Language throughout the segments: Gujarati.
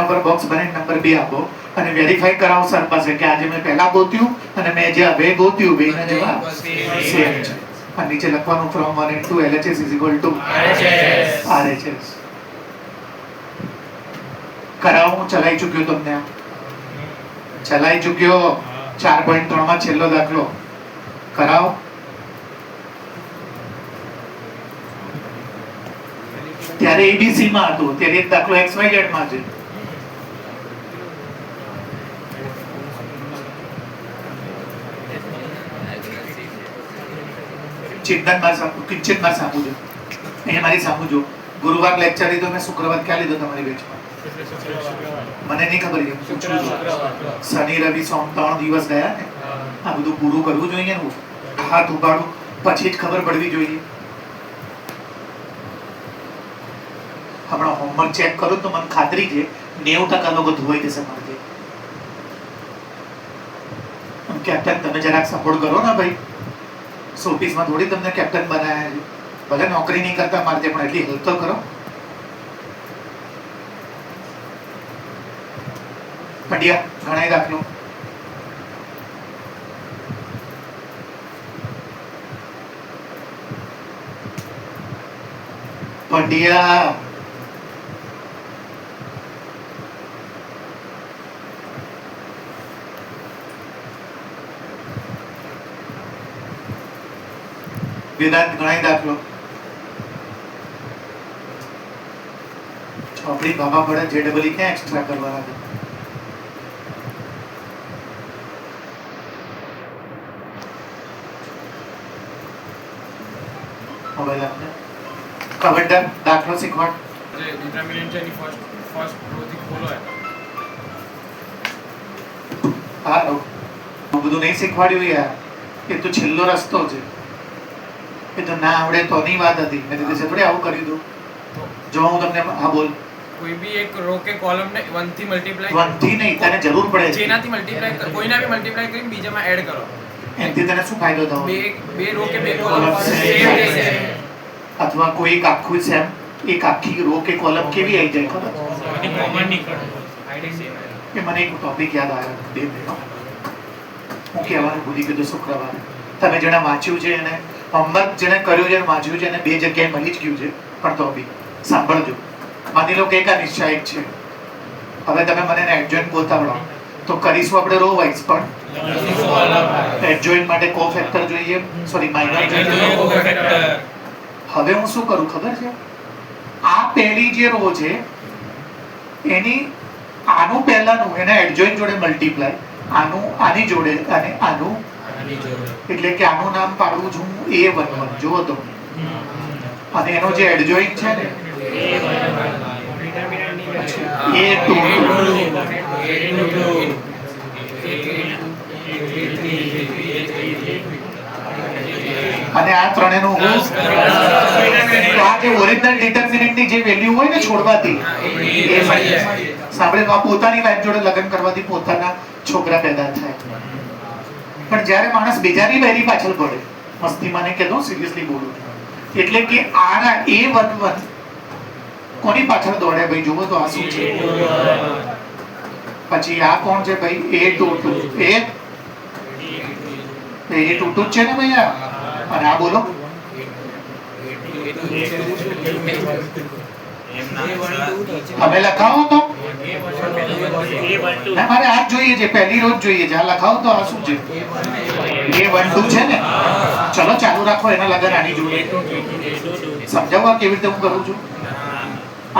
એના ઉપર બોક્સ બનાવીને નંબર 2 આપો અને વેરીફાઈ કરાવો સર પાસે કે આજે મેં પહેલા ગોત્યું અને મેં જે હવે ગોત્યું બેના જવાબ સેમ છે. અને નીચે લખવાનું from 1 and 2 LHS is equal to RHS. કરાવો, હું ચલાઈ ચૂક્યો તમને, ચલાઈ ચૂક્યો. 4.3 માં છેલ્લો દાખલો કરાવો. ત્યારે ABC માં હતું, ત્યારે એક દાખલો XYZ માં છે. ચિંતનમાં સાંભળજો, અહીંયા મારી સાંભળજો. ગુરુવાર લેક્ચર લીધો મેં, શુક્રવાર ક્યાં લીધો તમારી બેચમાં? મને નહીં ખબર છે, પૂછું છું. શનિ રવિ સોમ 3 દિવસ ગયા ને, આ બધું પૂરું કરવું જોઈએ ને. હાથ ઉપાડું પછી જ ખબર પડવી જોઈએ. હમણાં હોમવર્ક ચેક કરું તો મને ખાતરી છે 90% લોકો ધોવાઈ જશે મારે. કેપ્ટન તમે જરાક સપોર્ટ કરો ને ભાઈ. ઓફિસમાં થોડી તમને કેપ્ટન બનાયા છે, ભલે નોકરી નહીં કરતા મારે પણ એટલી હેલ્પ તો કરો. પંડ્યા ગણાઈ દાખલો. પંડ્યા વેદાંત ગણાઈ દાખલો. ચોપડી બાબા પડે JEE ક્યાં એક્સ્ટ્રા કરવાના છે? મોબાઈલ આપને કવડર દાખલો શીખવાડ. જે ડિટર્મિનન્ટ છે એની ફર્સ્ટ રો થી ખોલો હે. હા હું બધું નહીં શીખવાડ્યું યાર, એ તો છેલ્લો રસ્તો છે. એ તો ના આવડે તો ની વાત હતી. મેં દીદી થોડી આવું કરી દઉં. જો હું તમને હા બોલ. કોઈ બી એક રો કે કોલમ ને 1 થી મલ્ટીપ્લાય 1 થી નહીં, તને જરૂર પડે છે જેનાથી મલ્ટીપ્લાય કોઈના બી મલ્ટીપ્લાય કરીને બીજામાં એડ કરો. એનાથી તને શું ફાયદો થવાનો? બે રો કે બે કોલમ સેમ રહેશે. અથવા કોઈ એક આખું સેમ એક આખી રો કે કોલમ કેવી આવી જાય ખબર? કોમન નહીં કરો. ID same. કે મને એક ટોપિક યાદ આવ્યો બે મિનિટનો. હું કહેવાનું ભૂલી ગયો શુક્રવારે. તમે જેને વાંચ્યું છે એને હોમવર્ક જેને કર્યું છે વાંચ્યું છે એને બે જગ્યાએ મળી જ ગયું છે, પણ તો બી સાંભળજો. માની લો કે એક નિશ્ચયક છે. હવે તમે મને એડજોઇન્ટ બોલતા તો કરીશું આપણે રો વાઇઝ, પણ એડજોઇન્ટ માટે કોફેક્ટર જોઈએ, સોરી માઇનર જોઈએ. હવે હું શું કરું ખબર છે? આ પહેલી જે રો છે એની આનું પહેલાનું એના એડજોઇન્ટ જોડે મલ્ટીપ્લાય, આનું આની જોડે અને આનું એટલે કે આનું નામ પાડું છું A11. જુઓ તો, અને એનો જે એડજોઇન્ટ છે ને અને આ ત્રણેયનું આ જે ઓરિજિનલ ડિટર્મિનન્ટની જે વેલ્યુ હોય ને છોડવાથી સાંભળે તો આ પોતાની વાઈફ જોડે લગ્ન કરવાથી પોતાના છોકરા પેદા થાય. પણ જ્યારે માણસ બીજાની વહેરી પાછળ પડે, મસ્તીમાં ને કહેતો સિરિયસલી બોલું, એટલે કે આના A11 કોની પાછળ દોડે ભાઈ? જુઓ તો આ શું છે. પછી આ કોણ છે ભાઈ? A22. A22 જ છે ને ભાઈ આ. અને આ બોલો હવે લખાવો તો મારે આ જોઈએ છે, પહેલી રોજ જોઈએ છે. આ લખાવો તો આ શું છે? A12 છે ને. ચલો ચાલુ રાખો, એના લગન આની જોડે સમજાવવા કેવી રીતે હું કરું છું.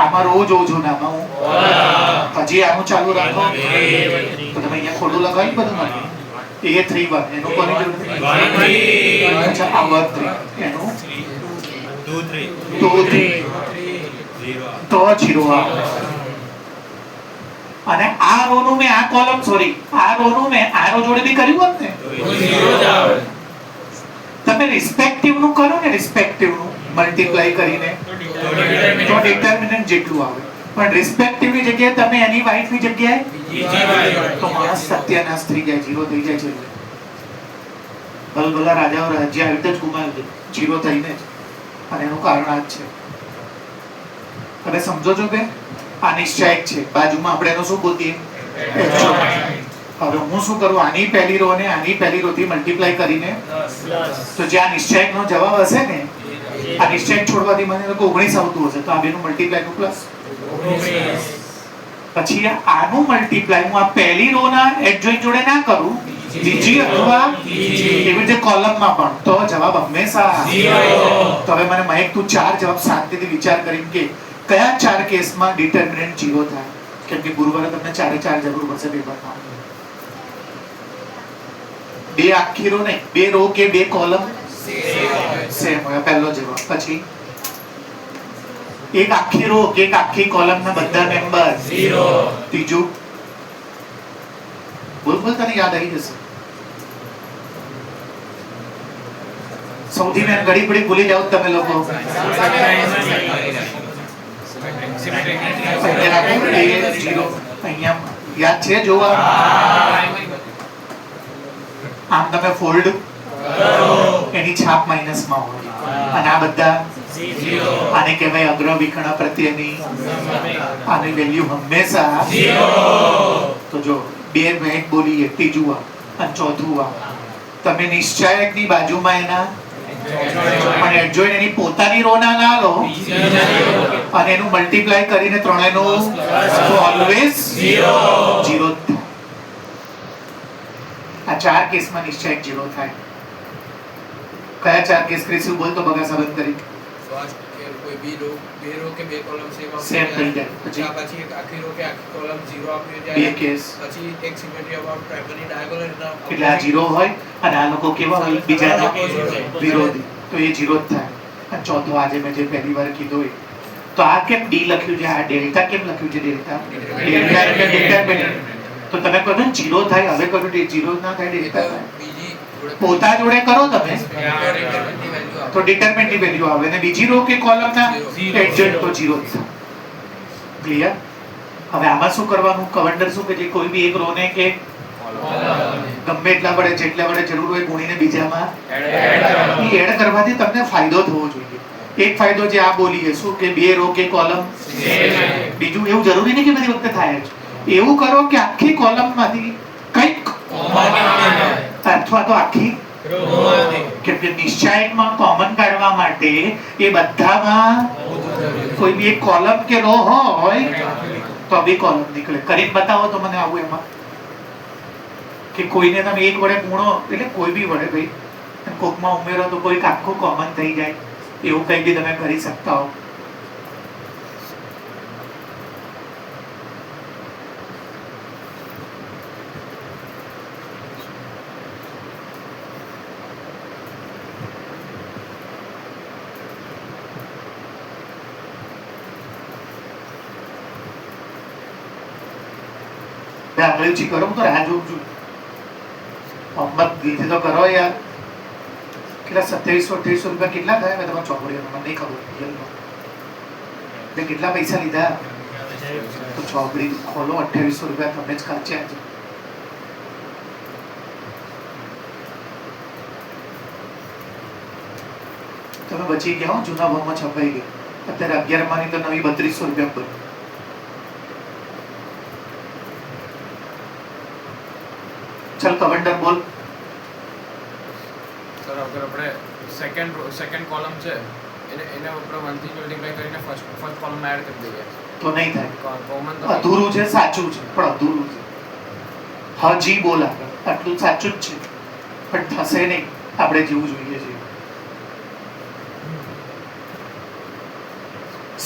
આમાં રોજ ઓછું ને આમાં હું હજી આનું ચાલુ રાખો તો તમે અહીંયા ખોટું લગાવી બધું નથી. A31 એનું કોની જોડે? અચ્છા આ 1 3 એનું 2 3 તો 0 અને આ રો નું મેં આ કોલમ સોરી આ રો નું મેં આ રો જોડે બી કર્યું હોત ને તમે રિસ્પેક્ટિવ નું કરો ને, રિસ્પેક્ટિવ નું મલ્ટીપ્લાય કરીને તો ડિટર્મિનન્ટ જેટલું આવે. પણ રિસ્પેક્ટિવ ની જગ્યાએ તમે એની વાઇફ ની જગ્યાએ તો માણસ સત્યાનાશ થઈ જાય, 0 થઈ જાય છે. ભલભલા રાજાઓ રાજ્ય આવી રીતે જ ગુમાવ્યું છે 0 થઈને જ. અને એનું કારણ આ જ છે. તમે સમજો છો કે આ નિશ્ચયક છે, બાજુમાં આપણે એનો શું ગોતીએ? adjoint. હવે હું શું કરું? આની પહેલી રો ને આની પહેલી રો થી મલ્ટીપ્લાય કરીને, તો જે આ નિશ્ચયક નો જવાબ હશે ને, આ નિશ્ચયક છોડવાથી મને લોકો 19 આવતું હશે, તો આ બેનું મલ્ટીપ્લાય નું પ્લસ 19. પછી આનું મલ્ટીપ્લાય હું આ પહેલી રો ના એડજોઇન્ટ જોડે ના કરું, બીજી અથવા એવી રીતે કોલમમાં પણ, તો જવાબ હંમેશા 0. તો હવે મને મહેક તું 4 જવાબ શાંતિથી વિચાર કરીને કે કયા 4 કેસમાં ડિટરમિનન્ટ 0 થાય, કેમ કે ગુરુવારે તમને 4 જરૂર પડશે પેપરમાં. 2 આખી રો નહીં, 2 રો કે 2 કોલમ સેમ હોય, પહેલો જવાબ. પછી એક આખી રો કે એક આખી કોલમના બધા મેમ્બર 0. ત્રીજું બોલ તને યાદ આવી જશે. સૌથી મેં ઘડી પડી ભૂલી જાવ તમે લોકો. અહીંયા યાદ છે જોવા? આમ તમે ફોલ્ડ એની છાપ માઇનસમાં હોય, અને આ બધા આને કહેવાય અગ્ર વિકર્ણ પ્રત્યેની, આની વેલ્યુ હંમેશા 0. તો જો 2 મેં બોલીએ, ત્રીજું અને ચોથું તમે નિશ્ચયકની બાજુમાં એના પણ એડજોઇન્ટ એની પોતાની રો ના લો અને એનું મલ્ટીપ્લાય કરીને ત્રણેયનું ઓલવેઝ 0 થાય. આ 4 કેસમાં નિશ્ચયક 0 થાય. કયા 4 કેસ કરીશું? બોલ તો બગા સંબંધ કરી. ફર્સ્ટ કે કોઈ બે રો કે 2 કોલમ સેમ થઈ જાય. પછી એક આખી રો કે આખી કોલમ 0 આપી જાય. 2 કેસ. પછી એક સિમેટ્રી અબાઉટ પ્રાઇમરી ડાયગોનલ એટલે આ 0 હોય અને આ લોકો કેવા હોય? બીજાના વિરોધી, તો એ 0 જ થાય. અને ચોથો આજે મેં જે પહેલી વાર કીધું એ, તો આ કેમ ડી લખ્યું છે? આ ડેલ્ટા કેમ લખ્યું છે? ડેલ્ટા એટલે ડિટરમિનન્ટ. તો તમે કહો ને 0 થાય, હવે કહો 0 ના થાય, ડેલ્ટા થાય. પોતા જોડે કરો તમે તો ડિટરમિનન્ટ ની વેલ્યુ આવે, અને બીજી રો કે કોલમ ના એડજોઇન્ટ તો 0 જ થાય. ક્લિયર? હવે આમાં શું કરવાનું? કવન્ડર શું કે જે કોઈ બી એક રો ને કે ગમે એટલા વડે જેટલા વડે જરૂર હોય ગુણીને બીજામાં એડ કરવાથી તમને ફાયદો થવો જોઈએ. એક ફાયદો જે આ બોલીએ શું કે 2 રો કે કોલમ, બીજું એવું જરૂરી નહીં કે બધી વખતે થાય જ. એવું કરો કે આખી કોલમમાંથી કંઈક અથવા તો આખી કેમ કે નિશ્ચયકમાં કોમન કાઢવા માટે એ બધામાં કોઈ બી એક કોલમ કે રો હોય તો બી કોલમ નીકળે. કરીને બતાવો તો મને આવું એમાં કે કોઈને તમે એક વડે ગુણો, એટલે કોઈ બી વડે ભાઈ કોકમાં ઉમેરો તો કોઈ આખું કોમન થઈ જાય, એવું કંઈ બી તમે કરી શકતા હો. અંગ્રેજી કરો તો રાહ જોઉં છું. લીધી તો કરો યાર. કેટલા 2700-2800 રૂપિયા કેટલા થાય? મેં તમારે ચોપડીઓ મને નહીં ખબર એટલે કેટલા પૈસા લીધા? તો ચોપડી ખોલો, 2800 રૂપિયા તમને જ ખર્ચ્યા છે. તમે બચી ગયા હો, જૂના ભાવમાં છપાઈ ગઈ. અત્યારે 11 ની તો નવી 3200 રૂપિયા બની. चल कवंडर बोल. સર અગર આપણે સેકન્ડ કોલમ છે એને આપણે 1 થી મલ્ટીપ્લાય કરીને ફર્સ્ટ કોલમ એડ કરી દઈએ તો નહીં થાય. કોમન તો અધૂરું છે, સાચું છે પણ અધૂરું છે. હજી બોલા આટલું સાચું જ છે પણ થશે નહીં આપણે જેવું જોઈએ છે.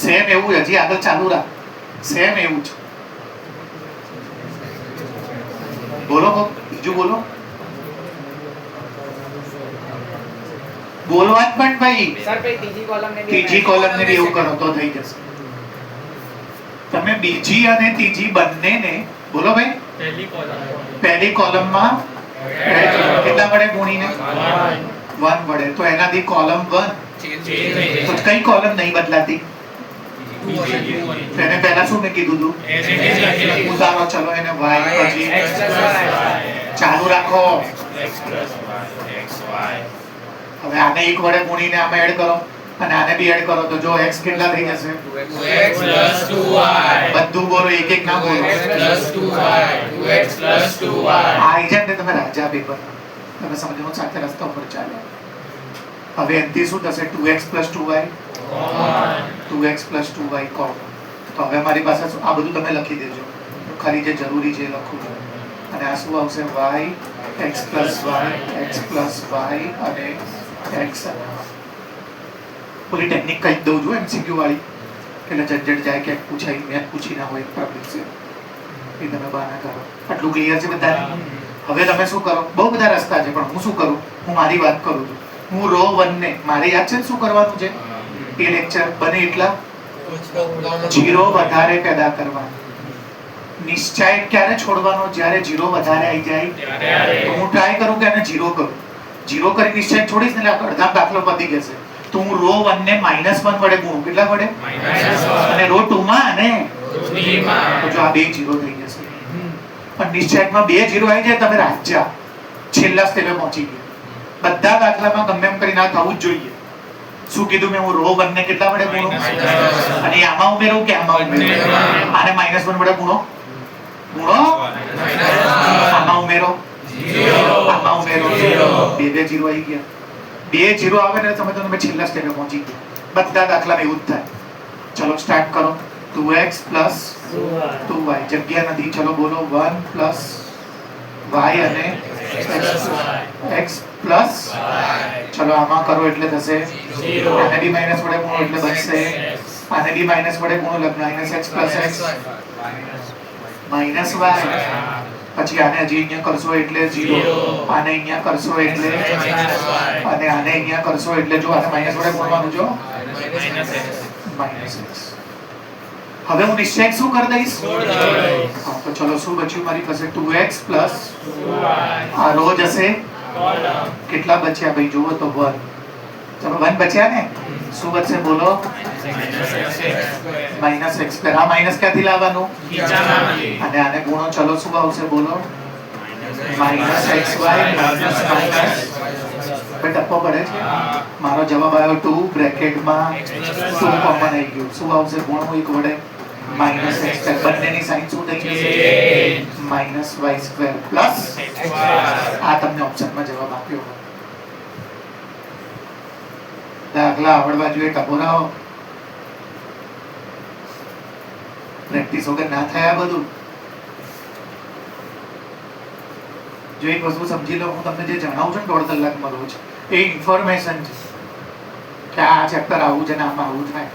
સેમ એવું હજી આગળ ચાલુ રાખ. સેમ એવું છે. બોલો બીજું બોલો. બોલવા જ પણ ભાઈ. સર ભાઈ ત્રીજી કોલમ ને બી એવું કરો તો થઈ જશે. તમે બીજી અને ત્રીજી બંનેને બોલો ભાઈ પહેલી કોલમમાં કેટલા વડે ગુણીને 1 વડે, તો એનાથી કોલમ 1 તો કઈ કોલમ નહીં બદલાતી? એને પહેલા શું મેં કીધું હતું? ઉતારો ચલો એને y પછી ચાલુ રાખો. હવે આને 1 વડે ગુણીને આમાં એડ કરો અને આને બી એડ કરો તો જો x કેટલા થઈ જશે? 2x + 2y બધું બોલો, એક એક ના બોલો. +2y 2x + 2y આઈ જાય ને તમે રાજા પેપર તમે સમજો સાથે રસ્તા ઉપર ચાલે. હવે એનથી શું થશે? 2x + 2y 2x + 2y common. તો હવે મારી પાસે આ બધું તમે લખી દેજો, ખાલી જે જરૂરી છે લખું. અને આ શું આવશે? y x + y અને x. પૂરી ટેકનિક કહી દઉં છું એમસીક્યુ વાળી, એટલે ઝંઝટ જાય કે પૂછાય મેં પૂછી ના હોય પબ્લિક છે એ તમે બહાના કરો. આટલું ક્લિયર છે બધાને? હવે તમે શું કરો? બહુ બધા રસ્તા છે, પણ હું શું કરું? હું મારી વાત કરું છું. હું રો 1 ને મારે યાદ છે શું કરવાનું છે? એ લેક્ચર બને એટલા જીરો વધારે પેદા કરવાના. નિશ્ચય ક્યારે છોડવાનો? જ્યારે જીરો વધારે આવી જાય. તો હું ટ્રાય કરું કે આને જીરો કરું. જીરો કરી નિશ્ચય છોડીશ ને એટલે અડધા દાખલો પતી જશે. તો હું રો 1 ને -1 વડે ગુણું. કેટલા વડે? અને રો 2 માં અને તો જો આ બે જીરો થઈ જશે. પણ નિશ્ચયમાં બે જીરો આવી જાય તમે રાજા છેલ્લા સ્ટેપે પહોંચી ગયા. બધા દાખલામાં ગમે એમ કરીને આ થવું જ જોઈએ. શું કીધું મેં? હું રો 1 ને કેટલા વડે ગુણું અને આમાં ઉમેરું કે આમાં ઉમેરું? આને -1 વડે ગુણો. આમાં ઉમેરો, આમાં ઉમેરો, બે જીરો આવી ગયા. બે જીરો આવે ને સમજો તમે છેલ્લા સ્ટેપે પહોંચી ગયા. બધા દાખલામાં એવું જ થાય. ચલો સ્ટાર્ટ કરો. 2x + 2y જગ્યા નથી. ચલો બોલો 1 + y અને x પ્લસ ચલો આમાં કરો એટલે થશે આને બી માઈનસ વડે ગુણો એટલે બનશે આને બી માઈનસ વડે ગુણો એટલે -x + x -y પછી આને હજી અહીંયા કરશો એટલે 0 આને અહીંયા કરશો એટલે અને આને અહીંયા કરશો એટલે જો આને માઈનસ વડે ગુણવાનું જો -x. હવે હું નિશ્ચય શું કરી દઈશ? હા તો ચલો શું બચ્યું મારી પાસે 2x + આ રો જશે કેટલા બચ્યા ભાઈ જુઓ તો 1. ચલો 1 બચ્યા ને શું બચશે બોલો? -x. આ માઈનસ ક્યાંથી લાવવાનું? અને આને ગુણો ચલો શું આવશે બોલો? -xy ટપ્પો પડે છે. મારો જવાબ આવ્યો 2 બ્રેકેટમાં 2 કોમન આવી ગયું. શું આવશે? ગુણો 1 વડે -x. બંનેની સાઈન શું થઈ જશે? -y² પ્લસ આ તમને ઓપ્શનમાં જવાબ આપ્યો. દાખલા આવડવા જોઈએ ટપોરાઓ. પ્રેક્ટિસ વગર ના થાય બધું. જો એક વસ્તુ સમજી લો, હું તમને જે જણાવું છું ને 1.5 કલાકમાં રોજ એ ઇન્ફોર્મેશન છે કે આ ચેપ્ટર આવું છે ને આમાં આવું થાય.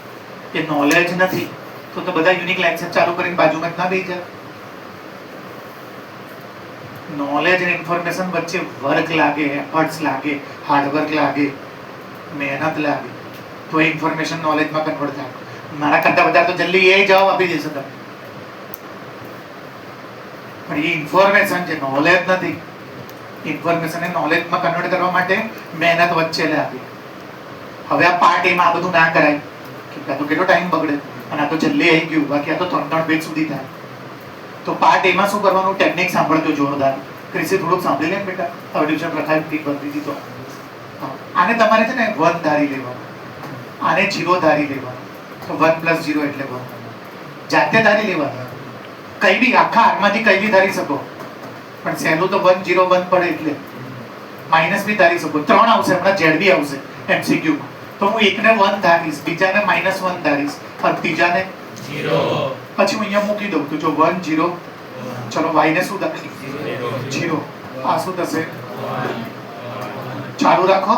એ નોલેજ નથી તો બધા યુનિક લેક્ચર ચાલુ કરીને બાજુમાં ના બેસી જાય. નોલેજ અને ઇન્ફોર્મેશન વચ્ચે વર્ક લાગે, એફર્ટ્સ લાગે, હાર્ડવર્ક લાગે, મહેનત લાગે તો એ ઇન્ફોર્મેશન નોલેજમાં કન્વર્ટ થાય. મારા કરતા વધારે તો જલ્દી એ જવાબ આપી દેશે તમે, પણ એ ઇન્ફોર્મેશન છે, નોલેજ નથી. ઇન્ફોર્મેશન એ નોલેજમાં કન્વર્ટ કરવા માટે મહેનત વચ્ચે લાગે. હવે આ પાર્ટ એમાં આ બધું ના કરાય કે તો કેટલો ટાઈમ બગડે અને આ તો જલ્દી આવી ગયું. બાકી આ તો 3 પેજ સુધી થાય. તો પાર્ટ એમાં શું કરવાનું? ટેકનિક સાંભળજો જોરદાર. ક્રિસે થોડુંક સાંભળી લે બેટા. હવે ટ્યુશન પ્રથા ઠીક કરી દીધી તો આને તમારે છે ને 1 ધારી લેવાનું, આને 0 ધારી લેવાનું. તો 1 + 0 એટલે 1 જાતે ધારી લેવાનું. કઈ બી આખા આરમાંથી કઈ બી ધારી શકો, પણ સહેલું તો 1 0 1 પડે એટલે માઈનસ બી ધારી શકો. 3 આવશે, હમણાં z બી આવશે MCQ માં. તો હું એકને 1 ધારીશ, બીજાને -1 ધારીશ અને ત્રીજાને 0. પછી હું અહીંયા મૂકી દઉં તો જો 1 0. ચલો y ને શું ધારી? 0. આ શું થશે? ચાલુ રાખો.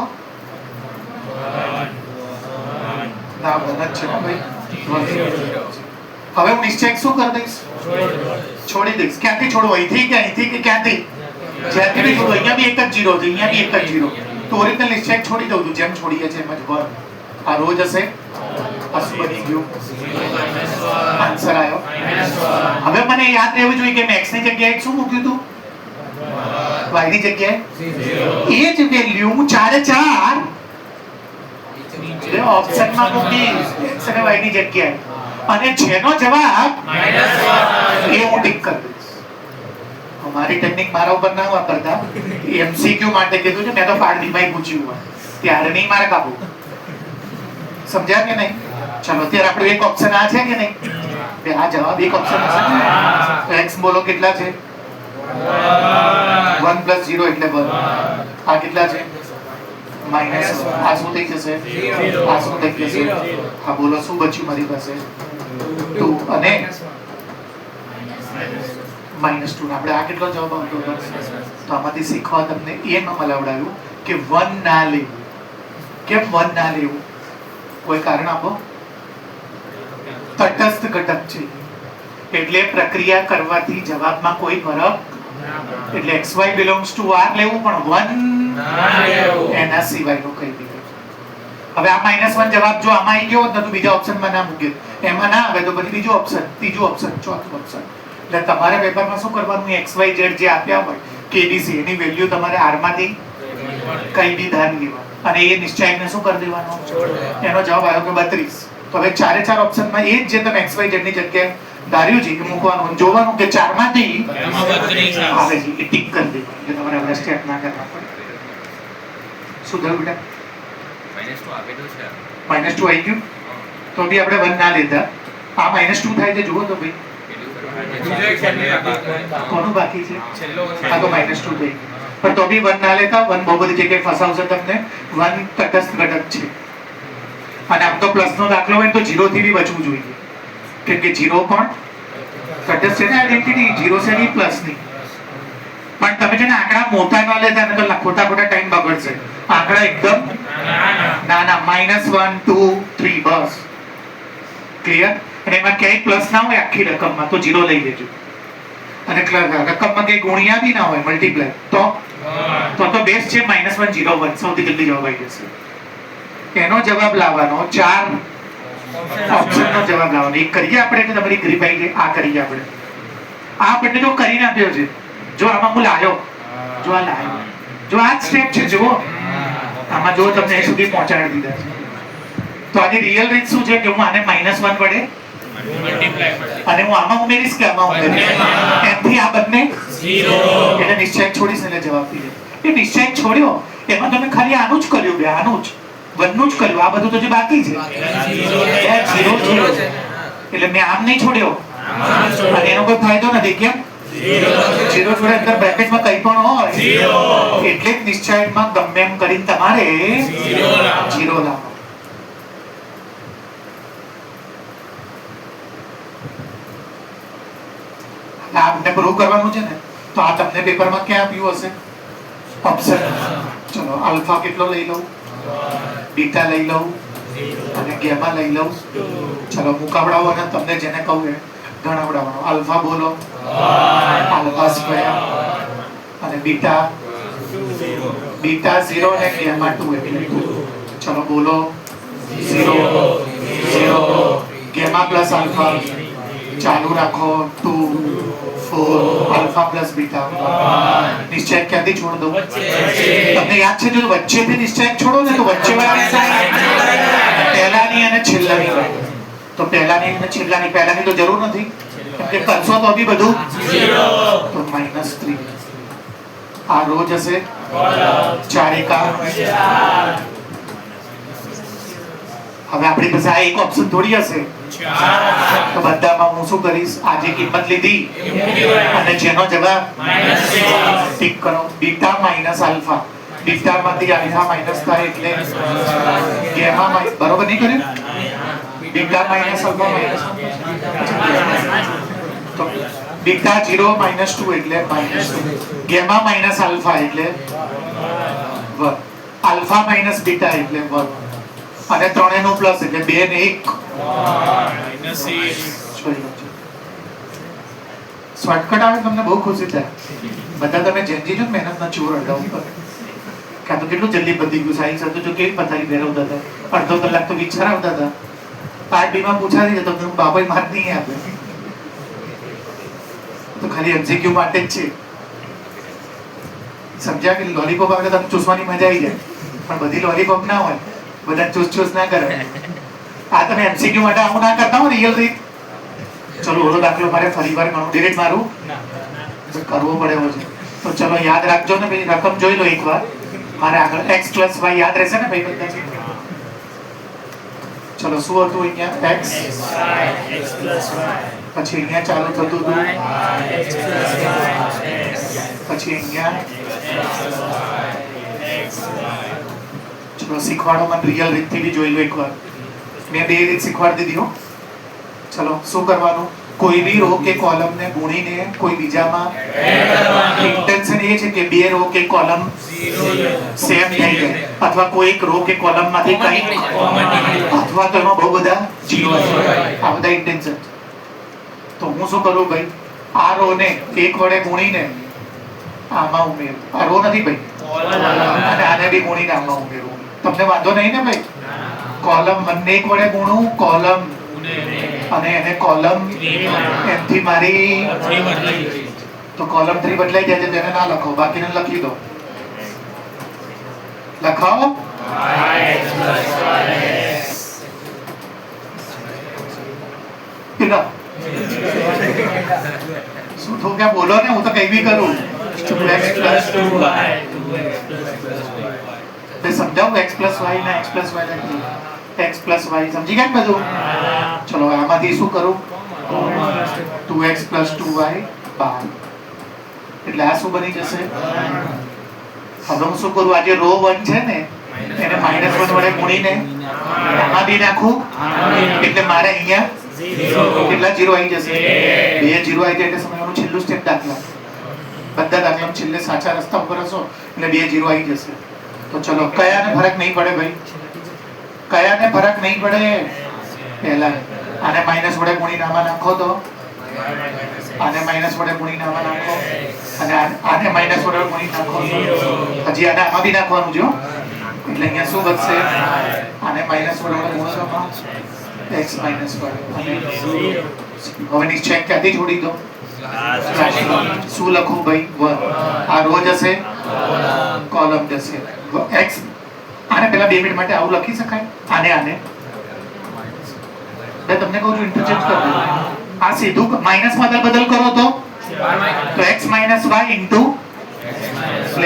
ના બનત છે ભાઈ. હવે હું નિશ્ચય શું કરી દઈશ? છોડી દઈશ. ક્યાંથી છોડવું? અહીંથી કે અહીંથી કે ક્યાંથી? જ્યાંથી બી છોડવું. અહીંયા બી એક જ 0 છે, અહીંયા બી એક જ 0. તો ઓરિજિનલ નિશ્ચય છોડી દઉં છું જેમ છોડીએ છીએ એમ જ 1. આ રોજ હશે આ શું બની ગયું? આન્સર આવ્યો. હવે મને યાદ રહેવું જોઈએ કે મેં x ની જગ્યાએ શું મૂક્યું હતું? y ની જગ્યાએ એ જ વેલ્યુ હું 4 ઓપ્શનમાં મૂકી x અને y ની જગ્યાએ, અને જેનો જવાબ એ હું ટિક કરી દઈશ. મારી ટેકનિક મારા ઉપર ના વાપરતા. MCQ માટે કીધું છે, મેં તો પાડી ભાઈ પૂછ્યું હોય ત્યારે નહીં મારે કાબુ. સમજ્યા કે નહીં? ચલો અત્યારે આપણું એક ઓપ્શન આ છે કે નહીં? બે આ જવાબ એક ઓપ્શન હશે ને x બોલો કેટલા છે 1 + 0 એટલે 1 આ કેટલા છે માઈનસ આ શું થઈ જશે આ શું થઈ જશે હા બોલો શું બચ્યું મારી પાસે 2 અને -2 આપણે આ કેટલો જવાબ આવતો હતો તો આમાંથી શીખવા તમને એમ મલાવડાવ્યું કે 1 ના લેવું કેમ 1 ના લેવું કોઈ કારણ આપો તટસ્થ ઘટક છે એટલે પ્રક્રિયા કરવાથી જવાબમાં કોઈ ફરક એટલે xy belongs to r લેવું પણ 1 એના સિવાયનો કઈ બી હવે આ -1 જવાબ જો આમાં આવી ગયો હોત ને તો બીજા ઓપ્શનમાં ના મૂકે એમાં ના આવે તો પછી બીજો ઓપ્શન ત્રીજો ઓપ્શન ચોથો ઓપ્શન એટલે તમારે પેપરમાં શું કરવાનું xy z જે આપ્યા હોય kbc એની વેલ્યુ તમારે r માંથી કઈ બી ધારી લેવાનું અને એ નિશ્ચયકને શું કરી દેવાનો એનો જવાબ આવ્યો કે 32 તો હવે ચારે ચાર ઓપ્શનમાં એ જ જે તમે xy z ની જગ્યાએ ધાર્યું છે કે મૂકવાનું જોવાનું કે 4 માંથી આવે છે એ ટિક કરી દેવાનું એટલે તમારે હવે સ્ટેપ ના કરવા પડે શું થયું બેટા -2 આપેલું છે -2 આવી ગયું તો બી આપણે 1 ના લેતા આ -2 થાય છે જુઓ તો ભાઈ કોનું બાકી છે આ તો -2 થઈ ગયું પણ તો બી 1 ના લેતા 1 બહુ બધી જગ્યાએ ફસાવશે તમને 1 તટસ્થ ઘટક છે અને આમ તો પ્લસ નો દાખલો હોય તો 0 થી બી બચવું જોઈએ કેમ કે 0 પણ તટસ્થ છે ને આઈડેન્ટિટી 0 છે ની પ્લસ ની પણ તમે છે ને આંકડા મોટા ન લેતા ને તો ખોટા ટાઈમ બગડશે આંકડા એકદમ નાના -1 2 3 બસ ક્લિયર અને એમાં ક્યાંય પ્લસ ના હોય આખી રકમમાં તો 0 લઈ લેજો અને રકમમાં કઈ ગુણ્યા બી ના હોય મલ્ટીપ્લાય તો બેસ્ટ છે -1 0 1 સૌથી જલ્દી જવાબ આવી જશે એનો જવાબ લાવવાનો 4 ઓપ્શનનો જવાબ લાવવાનો એક કરીએ આપણે એટલે તમારી ગ્રીપ આવી ગઈ આ કરીએ આપણે આ બંને તો કરીને આપ્યો છે જો આમાં હું લાયો જો આ લાયો જો આ સ્ટેપ છે જુઓ આમાં જો તમને અહીં સુધી પહોંચાડી દીધા છે તો આની રિયલ રીત શું છે કે હું આને -1 વડે અને હું આમાં ઉમેરીશ કે આમાં ઉમેરીશ એમથી આ બંને 0 એટલે નિશ્ચય છોડીશ એટલે જવાબ થઈ જાય એ નિશ્ચય છોડ્યો એમાં તમે ખાલી આનું જ કર્યું બે આનું જ બંનું જ કર્યું આ બધું તો જે બાકી છે 0 એટલે મેં આમ નહીં છોડ્યો અને એનો કોઈ ફાયદો નથી કેમ 0 જોડે અંદર બ્રેકેટમાં કંઈ પણ હોય એટલે જ નિશ્ચયમાં ગમે એમ કરીને તમારે 0 લાવો આપને પ્રૂવ કરવાનું છે ને તો આ તમને પેપરમાં ક્યાં આપ્યું હશે ઓપ્શન ચલો આલ્ફા કેટલો લઈ લઉં બીટા લઈ લઉં અને ગેમા લઈ લઉં ચલો મુકાવડાવો અને તમને જેને કહું એ ગણાવડાવવાનો આલ્ફા બોલો આલ્ફા સ્ક્વેર અને બીટા 0 અને ગેમા 2 એટલે 2 ચલો બોલો 0 0 ગેમા પ્લસ આલ્ફા ચાલુ રાખો 2 4 આલ્ફા પ્લસ બીટા નિશ્ચય ક્યાંથી છોડ દો તમને યાદ છે જો વચ્ચેથી નિશ્ચય છોડો ને તો વચ્ચે પહેલાની અને છેલ્લાની તો પહેલાની અને છેલ્લાની પહેલાની તો જરૂર નથી કે કરશો તો બી બધું 0 તો -3 આ રોજ હશે 4 એકા હવે આપણી પાસે આ એક ઓપ્શન થોડી હશે તો બધામાં હું શું કરીશ આજે કિંમત લીધી અને જેનો જવાબ ટિક કરો બીટા માઈનસ આલ્ફા બીટા માંથી આલ્ફા માઈનસ થાય એટલે ગેમા બરોબર નહીં કર્યું બીટા માઈનસ આલ્ફા માઈનસ તો બીટા 0 -2 એટલે -2 ગેમા માઈનસ આલ્ફા એટલે 1 આલ્ફા માઈનસ બીટા એટલે 1 અને ત્રણેયનો પ્લસ એટલે 2 ને 1 શોર્ટકટ આવે તમને બહુ ખુશી થાય બધા તમે જેનજી જો મહેનતના ચોર અડધા ઉપર કાં તો કેટલું જલ્દી બધી ગયું સાયન્સ હતું જો કેવી પથારી ફેરવતા હતા અડધો કલાક તો વિચાર આવતા હતા પાર્ટ બીમાં પૂછાતી જતો તો બાબાઈ માર નહીં આપે તો ખાલી એમસીક્યુ માટે જ છે સમજ્યા કે લોલીપોપ આવે તો તમને ચૂસવાની મજા આવી જાય પણ બધી લોલીપોપ ના હોય બધા ચૂસ ના કરે આ તમે એમસીક્યુ માટે આવું ના કરતા હો રિયલ રીત ચલો ઓલો દાખલો મારે ફરી વાર ગણું ડિરેક્ટ મારું કરવો પડે એવો છે તો ચલો યાદ રાખજો ને ભાઈ રકમ જોઈ લો એકવાર મારે આગળ x + y યાદ રહેશે ને ભાઈ બધા ચલો શું હતું અહીંયા? x, પછી અહીંયા ચાલુ થતું હતું, પછી અહીંયા ચલો શીખવાડો મને રિયલ રીતથી બી જોઈ લો એકવાર. મેં બે રીત શીખવાડી દીધી હો. ચલો શું કરવાનું? કોઈ બી રો કે કોલમ ને ગુણીને કોઈ બીજામાં ઇન્ટેન્શન એ છે કે બે રો કે કોલમ સેમ થઈ જાય અથવા કોઈ એક રો કે કોલમ માંથી કંઈ અથવા તો એમાં બહુ બધા જીરો છે. આ બધા ઇન્ટેન્શન. તો હું શું કરું ભાઈ? આ રો ને એક વડે ગુણીને આમાં ઉમેરું. આ રો નથી ભાઈ, અને આને બી ગુણીને આમાં ઉમેરું. તમને વાંધો નહીં ને ભાઈ? કોલમ 1 ને એક વડે ગુણું, કોલમ અને એને કોલમ એમથી મારી તો કોલમ 3 બદલાઈ જાય છે. તેને ના લખો, બાકીને લખી દો. લખાવો. શું થયું? ક્યાં બોલો ને, હું તો કઈ બી કરું. સમજાવું x + y ના x + y લખી x + y સમજી ગયા બધું? ચલો આમાંથી શું કરું? 2x + 2y 12. એટલે આ શું બની જશે? હવે હું શું કરું? આ જે રો 1 છે ને એને -1 વડે ગુણીને આમાં બી નાખું એટલે મારે અહીંયા કેટલા જીરો આવી જશે? 2 જીરો આવી જાય એટલે સમજવાનું છેલ્લું સ્ટેપ દાખલા. બધા દાખલામાં છેલ્લે સાચા રસ્તા ઉપર હશો એટલે 2 જીરો આવી જશે. તો ચલો કયાને ફરક નહીં પડે ભાઈ? કયાને ફરક નહીં પડે? પહેલા આને માઈનસ વડે ગુણીને આમાં નાખો તો આને માઈનસ વડે ગુણીને આમાં નાખો અને આને માઈનસ વડે ગુણીને નાખો. હજી આને આમાં બી નાખવાનું જો. એટલે અહીંયા શું બચશે? આને માઈનસ વડે ગુણો તો x - y અને હવે નિશ્ચય ક્યાંથી છોડી દો? શું લખું ભાઈ? 1. આ રો જશે, કોલમ જશે. x આને પેલા 2 મિનિટ માટે આવું લખી શકાય? આને મેં તમને કહું છું ઇન્ટરચેન્જ કરી દો. આ સીધું માઈનસ માં બદલ કરો તો x - y into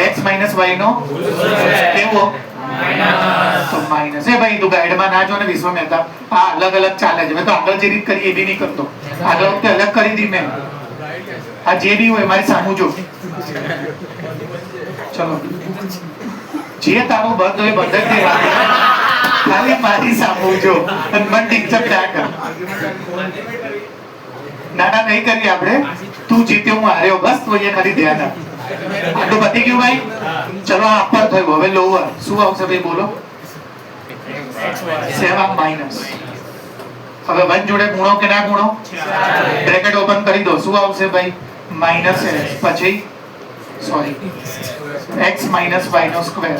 x - y નો કેવો? તો માઈનસ. એ ભાઈ તું ગાઈડમાં ના જો ને વિશ્વ મહેતા, આ અલગ અલગ ચાલે છે. મેં તો આગળ જે રીત કરી એ બી નહીં કરતો. આગળ વખતે અલગ કરી દી મેં. આ જે બી હોય મારી સામું જો. ચલો જે તારું બંધ હોય બંધ જ રહેવાનું. ખાલી મારી સામું જો અને મન ટીચર ના કર. ના નહીં કરીએ આપણે. તું જીત્યો હું હાર્યો, બસ તો અહીંયા ખાલી ધ્યાન આપ. આટલું પતી ગયું ભાઈ? ચલો આ અપર થયું, હવે લોઅર. શું આવશે ભાઈ બોલો? 7 માઈનસ. હવે 1 જોડે ગુણો કે ના ગુણો? બ્રેકેટ ઓપન કરી દો. શું આવશે ભાઈ? માઈનસ પછી સોરી x - y નો સ્ક્વેર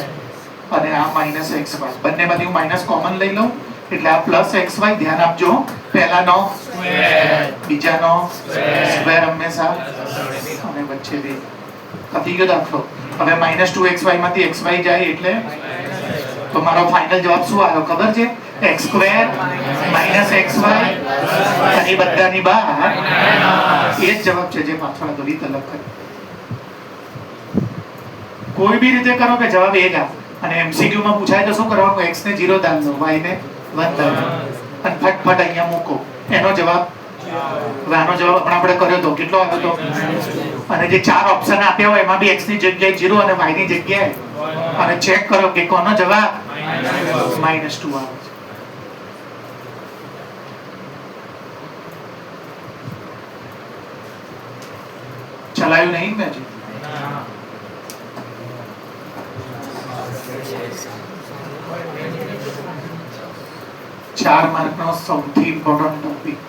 અને આ -xy. બંનેમાંથી હું માઈનસ કોમન લઈ લઉં એટલે આ +xy. ધ્યાન આપજો, પહેલાનો બીજાનો સ્ક્વેર હંમેશા અને વચ્ચે બી. પતી ગયો દાખલો. હવે -2xy માંથી xy જાય એટલે તો મારો ફાઇનલ જવાબ શું આવ્યો ખબર છે? x² -xy અને બધાની બહાર એ જ જવાબ છે જે પાછળ તો રીત અલગ કરી. કોઈ બી રીતે કરો કે જવાબ એ જ આવે. અને MCQ માં પૂછાય તો શું કરવાનું? x ને 0 દાન દો, y ને 1 દાન દો અને ફટફટ અહીંયા મૂકો. એનો જવાબ હવે આનો જવાબ આપણે કર્યો તો કેટલો આવ્યો તો? અને જે 4 ઓપ્શન આપ્યા હોય એમાં બી x ની જગ્યાએ 0 અને y ની જગ્યાએ અને ચેક કરો કે કોનો જવાબ -2 આવે છે. ચલાયું નહીં મેં હજી? 4 માર્કનો સૌથી ઇમ્પોર્ટન્ટ ટોપિક.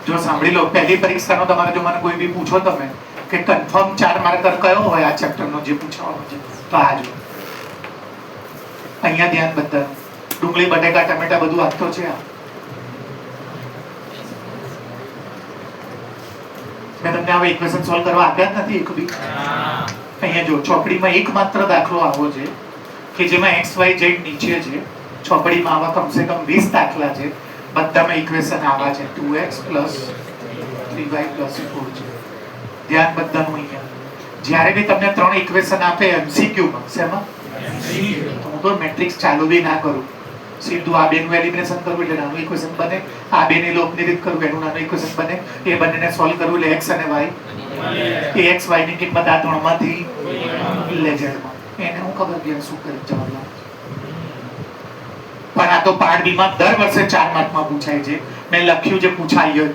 જો સાંભળી લો, પહેલી પરીક્ષાનો તમારે જો મને કોઈ બી પૂછો તમે કે કન્ફર્મ 4 માર્કર કયો હોય આ ચેપ્ટરનો જે પૂછવાનો છે તો આ જો. અહીંયા ધ્યાન બધાનું. ડુંગળી, બટેકા, ટમેટા બધું આપતો છે આ. મેં તમને હવે ઇક્વેશન સોલ્વ કરવા આપ્યા જ નથી એક બી. અહીંયા જો ચોપડીમાં એકમાત્ર દાખલો આવો છે કે જેમાં x y z નીચે છે. ચોપડીમાં આવા કમસે કમ 20 દાખલા છે. બધામાં ઇક્વેશન આવા છે 2x + 3y + 4 છે. ધ્યાન બધાનું અહીંયા. જ્યારે બી તમને 3 ઇક્વેશન આપે MCQ માં, શેમાં? તો હું તો મેટ્રિક્સ ચાલુ બી ના કરું. સીધું આ બેનું એલિમિનેશન કરવું એટલે નાનું ઇક્વેશન બને, આ બેની લોપની રીત કરવું એનું નાનું ઇક્વેશન બને, એ બંનેને સોલ્વ કરવું એટલે x અને y, એ x y ની કિંમત આ ત્રણમાંથી લે z માં. એને હું ખબર કે શું કરી જવાબ લાવે. પણ આ તો પાર્ટ બી માં દર વર્ષે 4 માર્કમાં પૂછાય છે. મેં લખ્યું છે પૂછાય જ,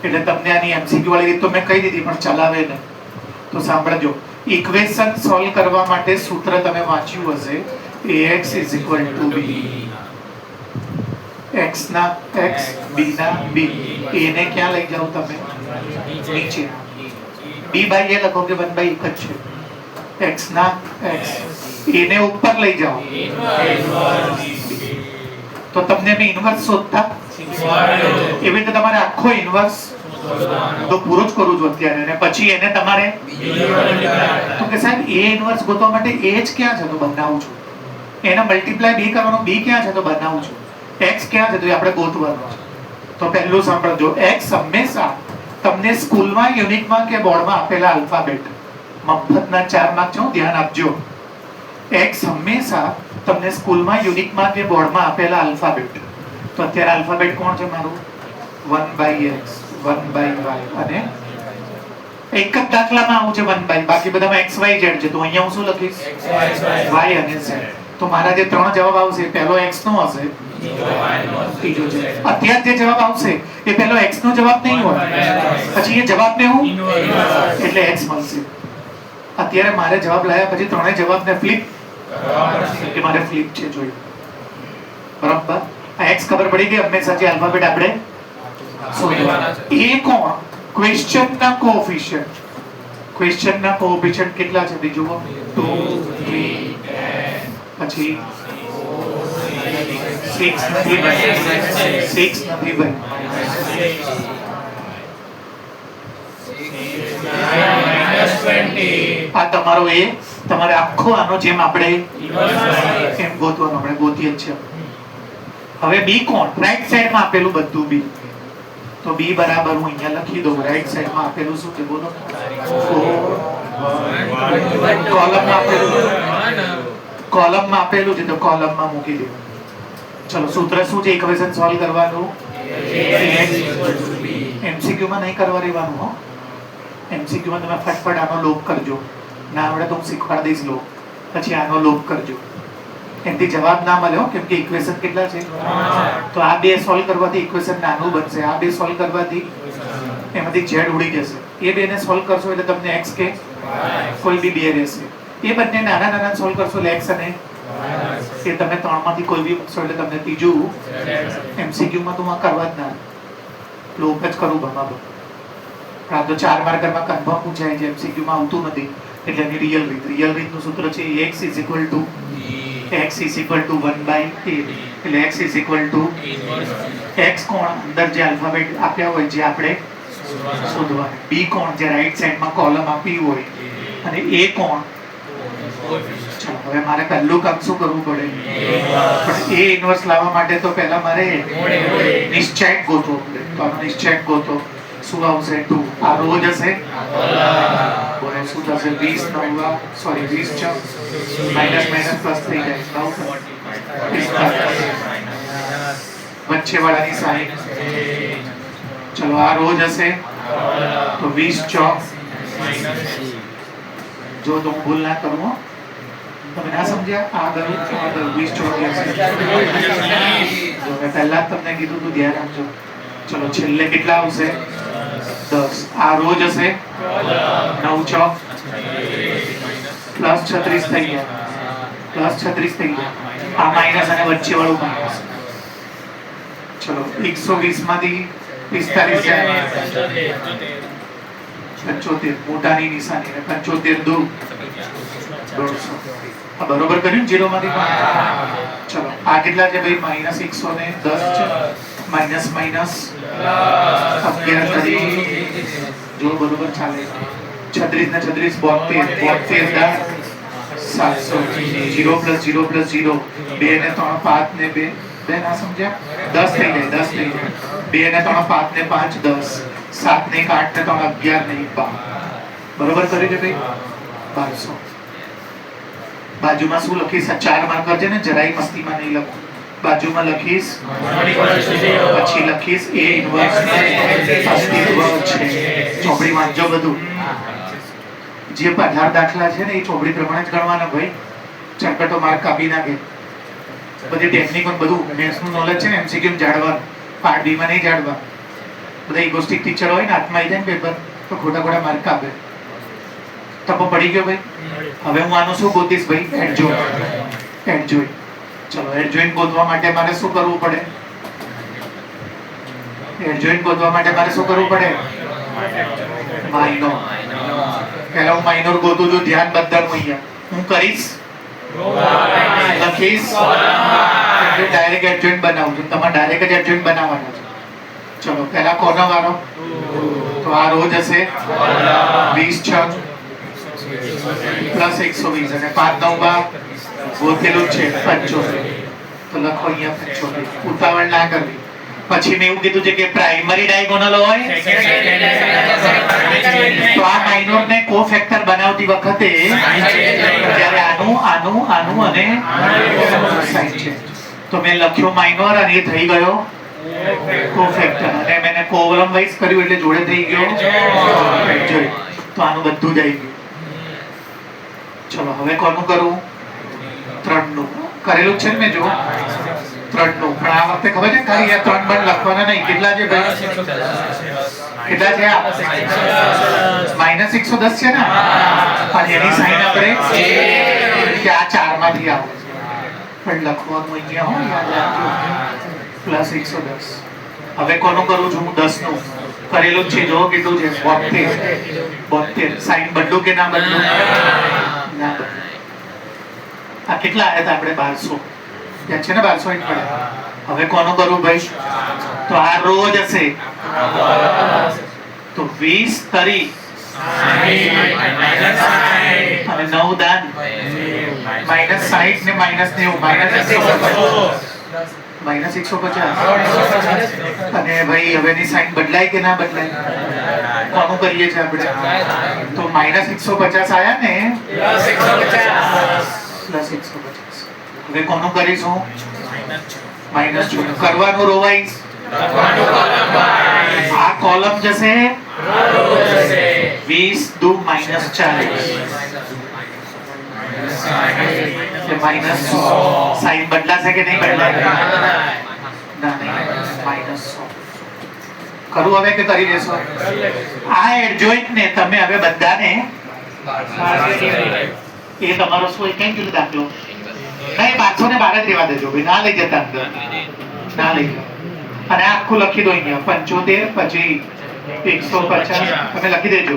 એટલે તમને આની એમસીક્યુ વાળી રીત તો મેં કહી દીધી પણ ચલાવે ને તો સાંભળજો. ઇક્વેશન સોલ્વ કરવા માટે સૂત્ર તમે વાંચ્યું હશે, ax = b, x ના x, b ના b. એને ક્યાં લઈ જાવ તમે? નીચે. b બાય a લખો કે 1/1 જ છે. x ના x, એને ઉપર લઈ જાઓ તો તમને મેં ઇન્વર્સ શોધતા એવી રીતે તમારે આખો ઇન્વર્સ તો પૂરો જ કરું છું અત્યારે, અને પછી એને તમારે તો કે સાહેબ a ઇન્વર્સ ગોતવા માટે a જ ક્યાં છે તો બનાવું છું, એને મલ્ટીપ્લાય b કરવાનો b ક્યાં છે તો બનાવું છું, x ક્યાં છે તો આપણે ગોતવાનું છે. તો પહેલું સાંભળજો, x હંમેશા તમને સ્કૂલમાં યુનિટમાં કે બોર્ડમાં આપેલા આલ્ફાબેટ, મફતના 4 માર્ક છે, ધ્યાન આપજો. x હંમેશા તમને સ્કૂલમાં યુનિટમાં કે બોર્ડમાં આપેલા આલ્ફાબેટ, તો અત્યારે આલ્ફાબેટ કોણ છે મારું? 1/x, 1/y, અને એક જ દાખલામાં આવું છે 1/, બાકી બધામાં x y z છે, તો અહીંયા હું શું લખીશ? y અને z. તો મારા જે 3 જવાબ આવશે, પહેલો x નો હશે, ત્રીજો છે. અત્યારે જે જવાબ આવશે એ પહેલો x નો જવાબ નહીં હોય, પછી એ જવાબને હું એટલે x મળશે. અત્યારે મારે જવાબ લાવ્યા પછી ત્રણેય જવાબને ફ્લિપ કે મારે ફ્લિપ છે જોઈ બરાબર. આ x ખબર પડી ગઈ, હંમેશા જે આલ્ફાબેટ આપણે શોધવાના છે. એ કોણ? ક્વેશ્ચનના કોએફિશિયન્ટ. ક્વેશ્ચનના કોએફિશિયન્ટ કેટલા છે તે જુઓ, 2 3 પછી 6 નથી ભાઈ, 6 નથી ભાઈ, આ તમારો એ તમારે આખો આનો જેમ આપણે એમ ગોતવાનો, આપણે ગોતીએ જ છે. હવે બી કોણ? રાઈટ સાઈડમાં આપેલું બધું બી, તો બી બરાબર હું અહીંયા લખી દઉં. રાઈટ સાઈડમાં આપેલું શું છે બોલો? 4 કોલમમાં આપેલું છે તો કોલમમાં મૂકી દેવું. ચલો સૂત્ર શું છે ઇક્વેશન સોલ્વ કરવાનું? એમસીક્યુ માં નહીં કરવા રહેવાનું હો. એમસીક્યુ માં તમે ફટફટ આનો લોપ કરજો, ના આવડે તો હું શીખવાડી દઈશ લોપ, પછી આનો લોપ કરજો. એમથી જવાબ ના મળ્યો કેમ કે ઇક્વેશન કેટલા છે? તો આ બે સોલ્વ કરવાથી ઇક્વેશન નાનું બનશે, આ બે સોલ્વ કરવાથી એમાંથી z ઉડી જશે. એ બેને સોલ્વ કરશો એટલે તમને x કે કોઈ બી બે રહેશે. એ બંને નાના નાના સોલ્વ કરશો એટલે x અને એ તમે ત્રણમાંથી કોઈ બી મૂકશો એટલે તમને ત્રીજું. એમસીક્યુ માં તો હું કરવા જ ના લોપ જ કરું બરાબર. આ તો 4 માર્કરમાં કન્ફર્મ પૂછાય છે, એમસીક્યુ માં આવતું નથી એટલે એની રિયલ રીતનું સૂત્ર છે x = 1/a, એટલે x x કોણ? અંદર જે આલ્ફાબેટ આપ્યા હોય જે આપણે શોધવાનું. b કોણ? જે રાઈટ સાઈડમાં કોલમ આપી હોય, અને a કોણ? ચલો હવે મારે પહેલું કામ શું કરવું પડે? પણ a ઇન્વર્સ લાવવા માટે તો પહેલા મારે નિશ્ચયક ગોતવો પડે. તો આનો નિશ્ચયક ગોતો. શું આવશે? 2. આ રોજ હશે, બોલે શું થશે? 20 9 સોરી 20 છે, માઈનસ માઈનસ પ્લસ થઈ જાય 9 વચ્ચે વાળાની સાઈડ. ચલો આ રોજ હશે તો 20 ચોક, જો તો હું ભૂલ ના કરું હો, તમે ના સમજ્યા? આગળ 20 ચોક હશે. જો મેં પહેલા જ તમને કીધું તું, ધ્યાન આપજો. ચલો છેલ્લે કેટલા આવશે? 10. આ રોજ હશે 9 ચોક પ્લસ 36 થઈ ગયા, પ્લસ 36 થઈ ગયા. આ માઈનસ અને વચ્ચે વાળું માઈનસ. ચલો 120 માંથી 45 જાય 75, મોટાની નિશાની ને 75 દૂર 150. આ બરોબર કર્યું ને 0 માંથી 5. ચલો આ કેટલા છે ભાઈ? -110 છે, માઈનસ માઈનસ 11 કરી જો બરોબર ચાલે. 36 ને 36 72 700. 0 + 0 + 0 2 ને 3 5 ને 2 2 ના સમજ્યા? 10 થઈ જાય, 10 થઈ જાય. 2 ને 3 5 ને 5 10, 7 ને 8 ને 3 11 ને 12. બરોબર કર્યું છે ભાઈ? 1200. બાજુમાં શું લખીશ? 4 માર્કર છે ને, જરાય મસ્તીમાં નહીં લખું. બાજુમાં લખીશ પછી લખીશ A ઇન્વર્સ અસ્તિત્વ છે. ચોપડી વાંચજો બધું. જે 18 દાખલા છે ને એ ચોપડી પ્રમાણે જ ગણવાના ભાઈ. ચરકટો માર્ક કાપી નાખે. બધી ટેકનિક બધું મેથ્સનું નોલેજ છે ને MCQ જાળવા, પાર્ટ બી માં નહીં જાળવા. બધા ઇગોસ્ટિક ટીચર હોય ને હાથમાં આવી જાય ને પેપર તો ખોટા ખોટા માર્ક આપે. તપો પડી ગયો ભાઈ. હવે હું આનું શું ગોતીશ ભાઈ? એડજોઇન્ટ. ચલો એડજોઇન્ટ ગોતવા માટે મારે શું કરવું પડે? એડજોઇન્ટ ગોતવા માટે મારે શું કરવું પડે? માઇનોર. પહેલા હું માઇનોર ગોતું છું. ધ્યાન બધાનું અહીંયા હું કરીશ, લખીશ, ડાયરેક્ટ એડજોઇન્ટ બનાવું છું. તમારે ડાયરેક્ટ જ એડજોઇન્ટ બનાવવાના છે. ચલો પહેલા કોનો વારો? તો આ રો જશે 20 પ્લસ 120 અને 5 9 ગોતેલું છે 75. તો લખો અહીંયા 75. ઉતાવળ ના કરવી. પછી મેં એવું કીધું છે કે પ્રાઇમરી ડાયગોનલ હોય તો આ માઇનોર ને કોફેક્ટર બનાવતી વખતે જ્યારે આનું અને સાઈન છે તો મેં લખ્યો માઇનોર અને એ થઈ ગયો કોફેક્ટર અને મેં કોલમ વાઇઝ કર્યું એટલે જોડે થઈ ગયો એડજોઇન્ટ. તો આનું બધું જ આવી ગયું. ચલો હવે કોનું કરું? 3 નું કરેલું છે ને મેં જો 3 નું. પણ આ વખતે ખબર છે ખાલી આ 3 બન લખવાના નહીં. કેટલા છે ભાઈ? કેટલા છે આ? -110 છે ને. અને એની સાઈન આપણે કે આ 4 માંથી આવે પણ લખવાનું અહીંયા હોય યાદ રાખજો +110. હવે કોનું કરું છું? 10 નું કરેલું છે. જો કેટલું છે? 72. સાઈન બદલું કે ના બદલું? ના બદલું. આ કેટલા આવ્યા હતા આપણે? 1200. ત્યાં છે ને 1200 પડે. હવે કોનું કરું ભાઈ? તો આ રો જશે તો 20 તરી અને 9 દાન -60 ને -90 -150 અને ભાઈ હવેની સાઈન બદલાય કે ના બદલાય? કોનું કરીએ છીએ આપણે? તો -150 આયા ને +150. હવે કોનું કરીશું? માઈનસ કરવાનું રો વાઇઝ. આ કોલમ જશે 20 દુ -40 એટલે -100. સાઈન બદલાશે કે નહીં બદલાય? ના નહીં. -100 કરું હવે કે કરી દેશો? આ એડજોઇન્ટ ને તમે હવે બધાને એ તમારો શું કઈ કીધું દાખલો નહીં 512 જ રહેવા દેજો ભાઈ. ના લઈ જતા અંદર ના લઈ જાઓ. અને આખું લખી દો અહીંયા 75 પછી 150 તમે લખી દેજો.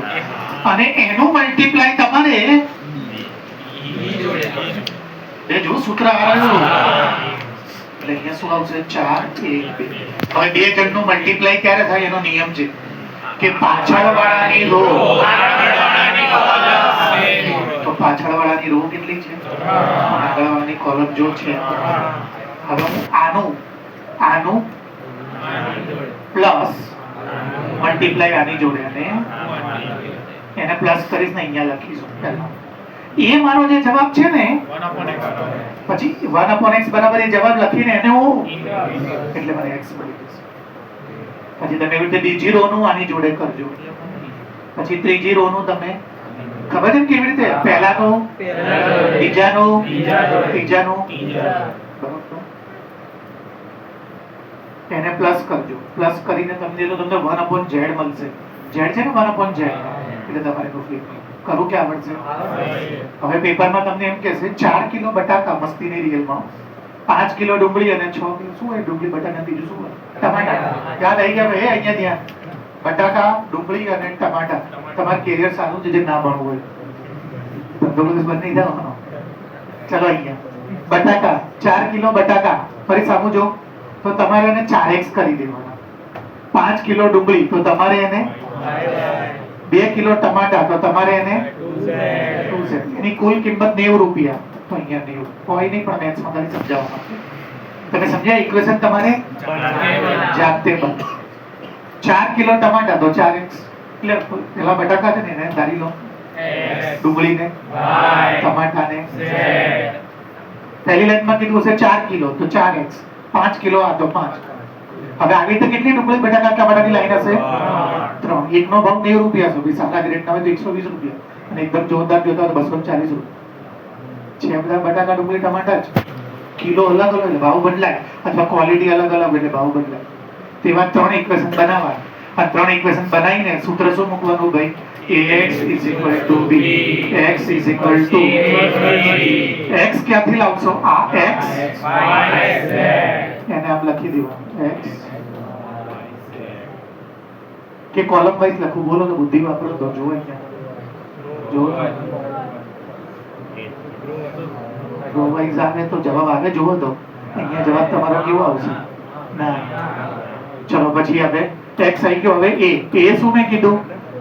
અને એનું મલ્ટીપ્લાય તમારે દેજો સૂત્ર આવ્યું એટલે અહીંયા શું આવશે? 4 1 2. હવે બે જણનું મલ્ટીપ્લાય ક્યારે થાય એનો નિયમ છે કે પાછળવાળાની રો તો પાછળવાળાની રો કેટલી છે? આગળવાળાની કોલમ જો છે. હવે હું આનું પ્લસ મલ્ટીપ્લાય આની જોડે અને એને પ્લસ કરીશ ને અહીંયા લખીશું પહેલા. એ મારો જે જવાબ છે ને પછી 1/x બરાબર એ જવાબ લખીને એને હું એટલે મને x મળી જશે. પછી તમે એવી રીતે બીજી રો નું આની જોડે કરજો. પછી ત્રીજી રો નું તમે ખબર છે કેવી રીતે? પહેલાનું બીજાનું ત્રીજાનું બરાબર એને પ્લસ કરજો. પ્લસ કરીને તમને 1/z મળશે. z છે ને 1/z એટલે તમારે ફ્લિપ કરું કે આવડશે? હવે પેપરમાં તમને એમ કહેશે 4 કિલો બટાકા મસ્તીની રિયલમાં 5 કિલો ડુંગળી અને 6 કિલો શું હોય? ડુંગળી બટાકા ત્રીજું શું હોય? ટમાટા. યાદ આવી ગયા ભાઈ? અહીંયા ત્યાં બટાકા ડુંગળી અને ટમાટા. તમારું કેરિયર સારું છે જે ના ભણવું હોય બંધ નહીં થવાનો. ચલો અહીંયા બટાકા 4 કિલો બટાકા ફરી સામુ જો તો તમારે એને 4x કરી દેવાના. 5 કિલો ડુંગળી તો તમારે એને 2 કિલો ટમાટા તો તમારે એને 2z. એની કુલ કિંમત 90 રૂપિયા. તો અહીંયા 90 કોઈ નહીં પણ મેથ્સમાં ખાલી સમજાવવા માટે. તમે સમજ્યા? ઇક્વેશન તમારે જાતે બને. 4 કિલો ટમાટા તો 4x એટલે પેલા બટાકા છે ને એને ધારી લો, ડુંગળીને ટમાટાને પહેલી લાઈનમાં કીધું હશે 4 કિલો તો 4x, 5 કિલો આ તો 5. હવે આવી રીતે કેટલી ડુંગળી બટાકા ટમાટાની લાઈન હશે? 3. એકનો ભાવ 90 રૂપિયા છે. સાદા ગ્રેડના હોય તો 120 રૂપિયા અને એકદમ જોરદાર જોતા હોય તો 240 રૂપિયા છે. બધા બટાકા ડુંગળી ટમાટા જ કિલો અલગ અલગ એટલે ભાવ બદલાય, અથવા ક્વોલિટી અલગ અલગ એટલે ભાવ બદલાય. તેવા 3 ઇક્વેશન બનાવવા અને 3 ઇક્વેશન બનાવીને સૂત્ર શું મૂકવાનું ભાઈ? ax is equal to b, x is equal to x ક્યાંથી લાવશો? આ x એને આમ લખી દેવાનું x કે કોલમ વાઇઝ લખું? બોલો તો બુદ્ધિ વાપરો તો જુઓ અહીંયા જુઓ રો વાઇઝ આવે તો જવાબ આવે. જુઓ તો અહીંયા જવાબ તમારો કેવો આવશે? ના. ચલો પછી હવે x આવી ગયો. હવે a શું મેં કીધું?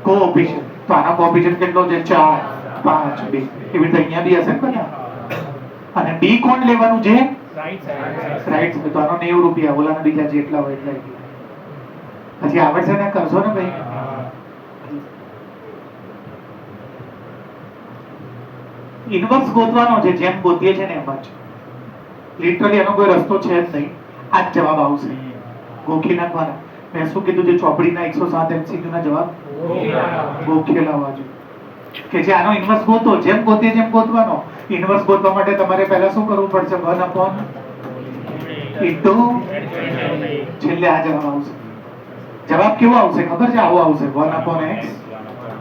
કોએફિશિયન્ટ. તો આનો કોએફિશિયન્ટ કેટલો છે? 4 5 2. એવી રીતે અહીંયા બી હશે ને. અને b કોણ લેવાનું છે? Right side. તો આનો 90 રૂપિયા, ઓલાના બીજા જેટલા હોય એટલા. પછી આવડશે ને? કરશો ને ભાઈ? ઇન્વર્સ ગોતવાનો છે, જેમ ગોતીએ છે ને એમ જ. લિટરલી એનો કોઈ રસ્તો છે જ નહીં. આ જ જવાબ આવશે. ગોખી નાખવાના. મેં શું કીધું? જે ચોપડીના 107 MCQ ના જવાબ ગોખી લાવવા જોઈએ. કે જે આનો ઇન્વર્સ ગોતો, જેમ ગોતીએ જેમ ગોતવાનો. ઇન્વર્સ ગોતવા માટે તમારે પહેલા શું કરવું પડશે? 1 ઇન્ટુ છેલ્લે આ જવાબ આવશે. જવાબ કેવો આવશે ખબર છે? આવો આવશે 1/x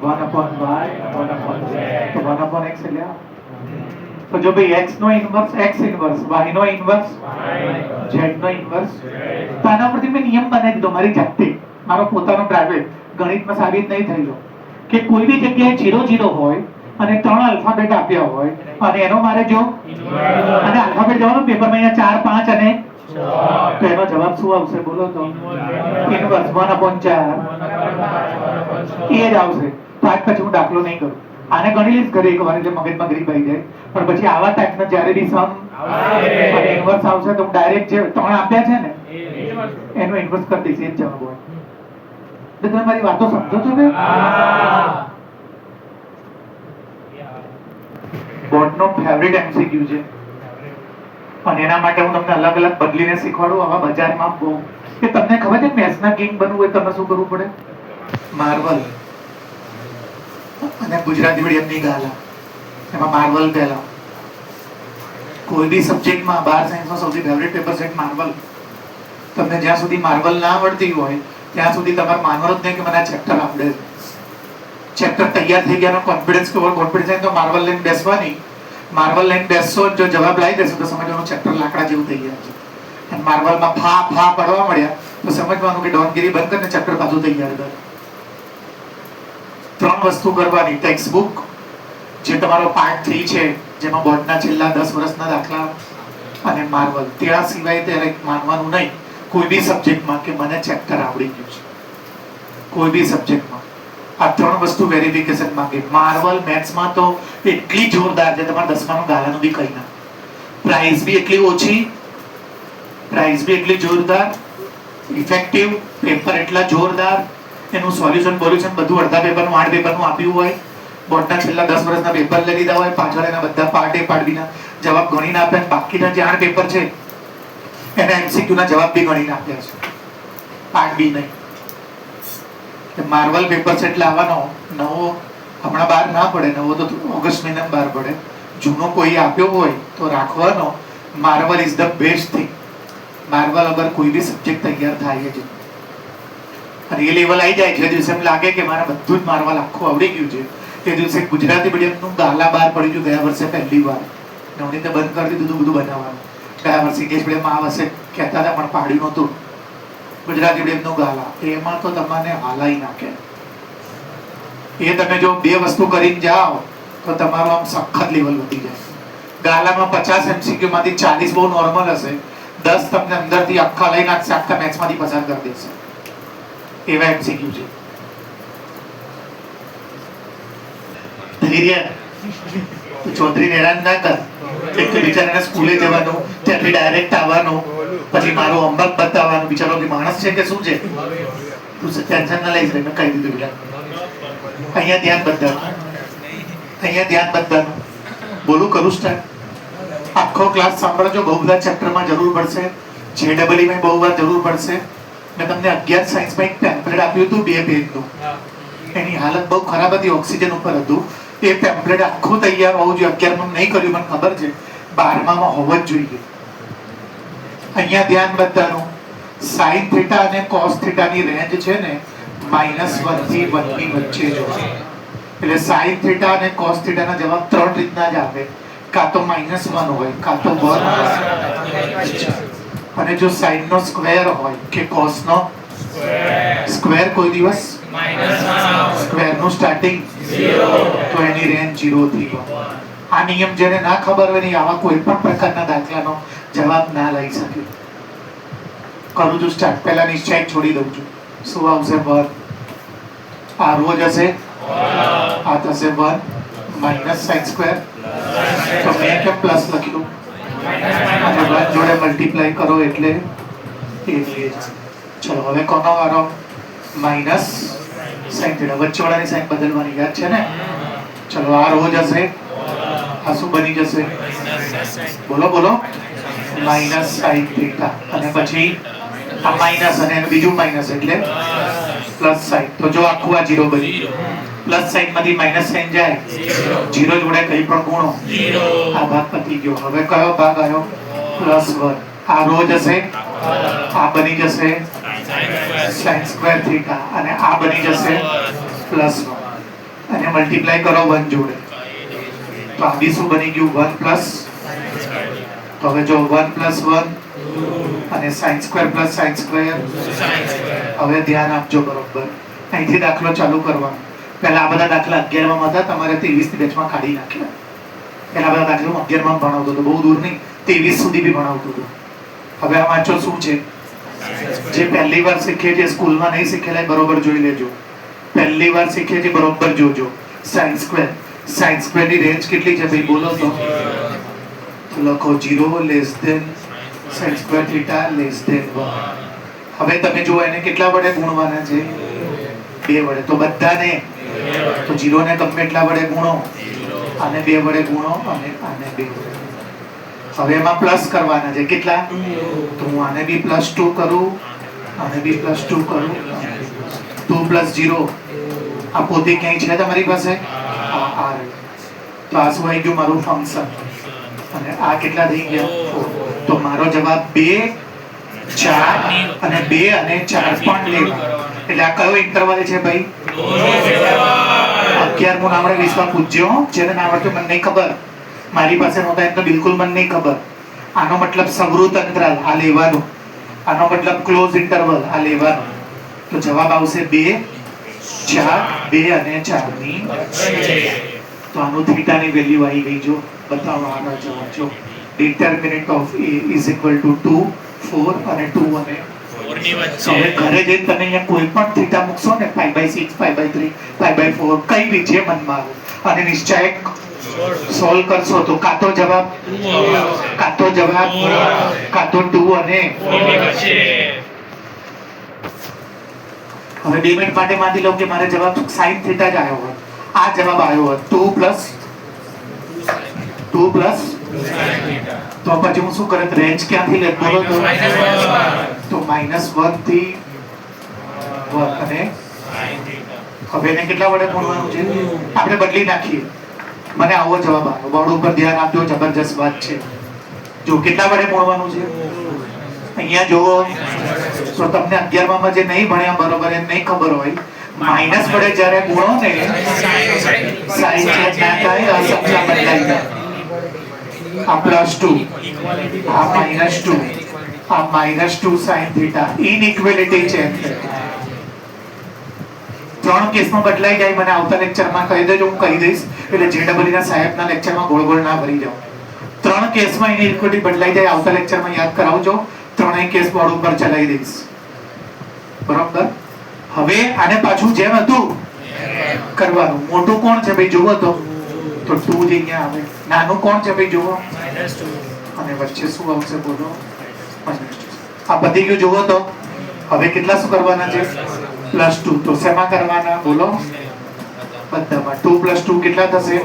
1/y 1/z. તો 1/x એટલે તો જો ભાઈ x નો ઇન્વર્સ x ઇન્વર્સ, y નો ઇન્વર્સ z નો ઇન્વર્સ. તો આના પરથી મેં નિયમ બનાવી દીધો મારી જાતે, મારો પોતાનો પ્રાઇવેટ. ગણિતમાં સાબિત નહીં થયેલો કે કોઈ બી જગ્યાએ 0 0 હોય અને 3 આલ્ફાબેટ આપ્યા હોય અને એનો મારે જો અને આલ્ફાબેટ જવાનો પેપરમાં અહીંયા 4 5 અને તો એનો જવાબ શું આવશે? બોલો તો ઇન્વર્સ 1/4 એ જ આવશે. તો આજ પછી હું દાખલો નહીં કરું. આને ગણી લઈશ ઘરે એકવાર એટલે મગજમાં ગ્રીપ આવી જાય. પણ પછી આવા ટાઈપના જ્યારે બી સમ અને ઇન્વર્સ આવશે તો હું ડાયરેક્ટ જે 3 આપ્યા છે ને એનો ઇન્વર્સ કરી દઈશ. એ જ જવાબ હોય. તો તમે મારી વાતો સમજો છો ને? બોર્ડનો ફેવરિટ MCQ છે અને એના માટે હું તમને અલગ અલગ બદલીને શીખવાડું. આવા બજારમાં બહુ કે તમને ખબર છે મેથ્સના કિંગ બનવું હોય તમે શું કરવું પડે? માર્વલ અને ગુજરાતી મીડિયમની ગાલા, એમાં માર્વલ પહેલા. કોઈ બી સબ્જેક્ટમાં 12 સાયન્સનો સૌથી ફેવરિટ પેપર છે માર્વલ. તમને જ્યાં સુધી માર્વલ ના આવડતી હોય ત્યાં સુધી તમારે માનવાનું જ નહીં કે મને આ ચેપ્ટર આવડે છે. ચેપ્ટર તૈયાર થઈ ગયાનો કોન્ફિડન્સ તો માર્વલ લઈને બેસવાની. માર્વલ લઈને બેસશો, જો જવાબ લાવી દેશો તો સમજવાનું ચેપ્ટર લાકડા જેવું થઈ ગયા છે. અને માર્વલમાં ફા પડવા મળ્યા તો સમજવાનું કે ડોનગીરી બંધ કરીને ચેપ્ટર પાછું તૈયાર કરે. 3 વસ્તુ કરવાની: ટેક્સ્ટ બુક, જે તમારો પાર્ટ 3 છે જેમાં બોર્ડના છેલ્લા 10 વર્ષના દાખલા, અને માર્વલ. ત્યાં સિવાય ત્યારે માનવાનું નહીં કોઈ બી સબ્જેક્ટમાં કે મને ચેપ્ટર આવડી ગયું છે. કોઈ બી સબ્જેક્ટમાં આ 3 વસ્તુ વેરિફિકેશન માંગે. માર્વલ મેથ્સમાં તો એટલી જોરદાર છે, તમારા 10માનું ગાલાનું બી કહી ના. પ્રાઇસ બી એટલી ઓછી, પ્રાઇસ બી એટલી જોરદાર, ઇફેક્ટિવ, પેપર એટલા જોરદાર, એનું સોલ્યુશન બોલ્યુશન બધું અડધા પેપરનું 8 પેપરનું આપ્યું હોય. બોર્ડના છેલ્લા 10 વર્ષના પેપર લઈ લીધા હોય, પાછળ એના બધા પાર્ટ બીના જવાબ ગણીને આપ્યા. બાકીના જે 8 પેપર છે એના MCQ ના જવાબ બી ગણીને આપ્યા છે, પાર્ટ બી નહીં. માર્વલ પેપર સેટ લાવવાનો નવો હમણાં બહાર ના પડે, નવો તો ઓગસ્ટ મહિનામાં બહાર પડે. જૂનો કોઈ આપ્યો હોય તો રાખવાનો. Marvel is the best thing. Marvel અગર કોઈ બી સબ્જેક્ટ તૈયાર થાય છે અને એ લેવલ આવી જાય, જે દિવસે એમ લાગે કે મારા બધું જ માર્વલ આખું આવડી ગયું છે, તે દિવસે ગુજરાતી મીડિયમનું ગાલા બહાર પડી ગયું. ગયા વર્ષે પહેલી વાર નવનીતે બંધ કરી દીધું બધું બનાવવાનું. ગયા વર્ષે ઇંગ્લિશ મીડિયમમાં આ વર્ષે કહેતા હતા પણ પાડ્યું નહોતું. ગુજરાતી મીડિયમનું ગાલા એમાં તો તમને હાલાઈ નાખે. એ તમે જો 2 વસ્તુ કરીને જાઓ તો તમારું આમ સખત લેવલ વધી જાય. ગાલામાં 50 MCQ માંથી 40 બહુ નોર્મલ હશે, 10 તમને અંદરથી આખા લઈ નાખશે, આખા મેથ્સમાંથી પસાર કરી દેશે. એવા MCQ છે. ધીરે ચૌધરી હેરાન ના કર. એક તો બિચારાને સ્કૂલે જવાનું, ત્યાંથી ડાયરેક્ટ આવવાનું, પછી મારું હોમવર્ક બતાવવાનું. બિચારો કે માણસ છે કે શું છે? તું ટેન્શન ના લઈશ, મેં કહી દીધું. અહીંયા ધ્યાન બધાનું, અહીંયા ધ્યાન બધાનું. બોલું કરું સ્ટાર્ટ. આખો ક્લાસ સાંભળજો, બહુ બધા ચેપ્ટરમાં જરૂર પડશે, JEE માં બહુ વાર જરૂર પડશે. મેં તમને 11 સાયન્સમાં એક પેમ્પલેટ આપ્યું હતું 2 પેજનું, એની હાલત બહુ ખરાબ હતી, ઓક્સિજન ઉપર હતું. એ પેમ્પલેટ આખું તૈયાર હોવું જોઈએ. 11માં નહીં કર્યું મને ખબર છે, 12માં હોવો જ જોઈએ. અહીંયા ધ્યાન બધાનું, sin θ અને cos θ ની રેન્જ છે ને -1 થી 1 ની વચ્ચે જોવા. એટલે sin θ અને cos θ ના જવાબ 3 રીતના જ આવે, કાં તો -1 હોય, કાં તો 1 હોય, અને જો sin નો સ્ક્વેર હોય કે cos નો સ્ક્વેર કોઈ દિવસ સ્ક્વેર નું સ્ટાર્ટિંગ 0, તો એની રેન્જ 0 થી 1. આ નિયમ જેને ના ખબર હોય ને આવા કોઈ પણ પ્રકારના દાખલાનો જવાબ ના લઈ શકે. કરું છું સ્ટાર્ટ. પહેલા નિશ્ચય છોડી દઉં છું. શું આવશે? 1. આ રો જશે, આ થશે 1 માઇનસ sin સ્ક્વેર, તો મેં કેમ પ્લસ લખ્યું? અને 1 જોડે મલ્ટીપ્લાય કરો એટલે ચલો હવે કોનો વારો? Minus sin θ. વચ્ચેવાળાની સાઈન બદલવાની યાદ છે ને? ચલો આ રો જશે, આ શું બની જશે? બોલો બોલો, માઇનસ sin θ. અને પછી આ માઇનસ અને એનું બીજું માઇનસ એટલે પ્લસ સાઈન. તો જો આખું આ 0 બની, પ્લસ સાઈન માંથી માઇનસ સાઈન જાય, 0 જોડે કઈ પણ ગુણો, આ ભાગ પતી ગયો. હવે કયો ભાગ આવ્યો? +1. આ રો જશે, આ બની જશે sin સ્ક્વેર θ, અને આ બની જશે +1, અને મલ્ટીપ્લાય કરો 1 જોડે, તો આ બી શું બની ગયું? 1 પ્લસ. તો હવે જો 1 + 1 અને sin સ્ક્વેર + sin સ્ક્વેર. હવે ધ્યાન આપજો બરોબર, અહીંથી દાખલો ચાલુ કરવાનો. પહેલા આ બધા દાખલા 11માં હતા, તમારે 23 ની બેચમાં કાઢી નાખ્યા. પહેલા બધા દાખલા હું 11માં ભણાવતો હતો, બહુ દૂર નહીં, 23 સુધી બી ભણાવતો હતો. હવે આ વાંચો શું છે, જે પહેલી વાર શીખે છે, સ્કૂલમાં નહીં શીખેલા બરોબર જોઈ લેજો. પહેલી વાર શીખે છે બરોબર જોજો. sin સ્ક્વેર ની રેન્જ કેટલી છે ભાઈ? બોલો તો લખો 0 less than sin square θ less than 1. હવે તમે જુઓ એને કેટલા વડે ગુણવાના છે? 2 વડે. તો બધાને તો 0 ને ગમે એટલા વડે ગુણો, આને 2 વડે ગુણો, અને આને 2 વડે. હવે એમાં પ્લસ કરવાના છે કેટલા? તો હું આને બી +2 કરું, આને બી +2 કરું, 2 + 0. આ પોતે ક્યાંય છે તમારી પાસે? આ તો આ શું આવી ગયું? મારું ફંક્શન. અને આ કેટલા થઈ ગયા? 4. તો મારો જવાબ 2, 4 અને 2 અને 4 પણ લેવા. એટલે આ કયો ઇન્ટરવલ છે ભાઈ? 11મું નામ 20માં પૂછજો. જેને ના આવડતું મને નહીં ખબર, મારી પાસે નહોતા એટલે બિલકુલ મને નહીં ખબર. આનો મતલબ સવૃત અંતરાલ આ લેવાનું, આનો મતલબ ક્લોઝ ઇન્ટરવલ આ લેવાનું. તો જવાબ આવશે 2, 4, 2 અને 4 ની. તો આનું થીટાની વેલ્યુ આવી ગઈ. જો બતાવો આનો જવાબ. જો ડિટરમિનન્ટ ઓફ A = 2, 4 અને 2 અને 4 ની વચ્ચે. હવે ઘરે જઈને તમે અહીંયા કોઈ પણ થીટા મૂકશો ને, π/6, π/3, π/4, કઈ બી જે મનમાં આવે, અને નિશ્ચય સોલ્વ કરશો તો કાં તો જવાબ 2 અને હવે 2 મિનિટ માટે માની લઉં કે મારે જવાબ sin θ જ આવ્યો હોય. આ જવાબ આવ્યો હોય 2 પ્લસ તો પછી હું શું કરત? રેન્જ ક્યાંથી લેત? બોલો તો -1 થી 1. અને હવે એને કેટલા વડે ગુણવાનું છે? આપણે બદલી નાખીએ. મને આવો જવાબ આવ્યો. બોર્ડ ઉપર ધ્યાન આપજો, જબરજસ્ત વાત છે. જો કેટલા વડે ગુણવાનું છે અહીંયા જુઓ. તો તમને 11માં જે નહીં ભણ્યા બરોબર, એમ નહીં ખબર હોય, માઇનસ વડે જ્યારે ગુણો ને સાઈન ચેન્જ ના થાય, અસંખ્ય બદલાઈ જાય. આ +2, આ -2, આ -2 sin θ. ઇનઇક્વાલિટી છે. 3 કેસમાં બદલાઈ જાય. મને આવતા લેક્ચરમાં કહી દેજો, હું કહી દઈશ. એટલે JEE ના સાહેબના લેક્ચરમાં ગોળ ગોળ ના ભરી જાઓ. 3 કેસમાં ઇનઇક્વાલિટી બદલાઈ જાય. આવતા લેક્ચરમાં યાદ કરાવજો. 3 કેસ બોર્ડ ઉપર ચલાવી દઈશ. બરોબર. હવે આને પાછું જેમ હતું કરવાનું. મોટું કોણ છે ભાઈ? જુઓ તો 2 જ અહીંયા આવે. નાનું કોણ છે ભાઈ? જુઓ. અને વચ્ચે શું આવશે? બોલો. આ પતી ગયું. જુઓ તો હવે કેટલા શું કરવાના છે? +2. તો શેમાં કરવાના? બોલો. બધામાં 2 + 2 કેટલા થશે?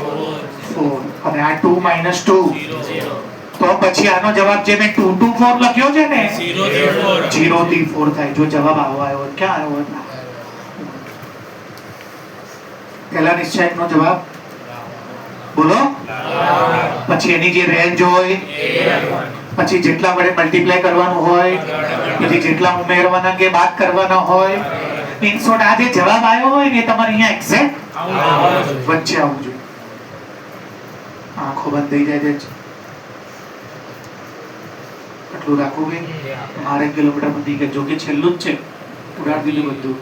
4. અને આ 2 - 2 તો પછી આનો જવાબ જે મેં 2 to 4 લખ્યો છે ને 0 થી 4 0 થી 4 થાય. જો જવાબ આવો આવ્યો ક્યાં આવ્યો? પહેલા નિશ્ચયકનો જવાબ બોલો. પછી એની જે રેન્જ હોય, પછી જેટલા વડે મલ્ટીપ્લાય કરવાનું હોય, પછી જેટલા ઉમેરવાના કે બાદ કરવાના હોય, ઇન શોર્ટ આ જે જવાબ આવ્યો હોય ને એ તમારે અહીંયા એક્ઝેક્ટ વચ્ચે આવવું જોઈએ. આંખો બંધ થઈ જાય છે. આટલું રાખવું ભાઈ. 12 કિલોમીટર બધી કે જો કે છેલ્લું જ છે, ઉડાડી દીધું બધું.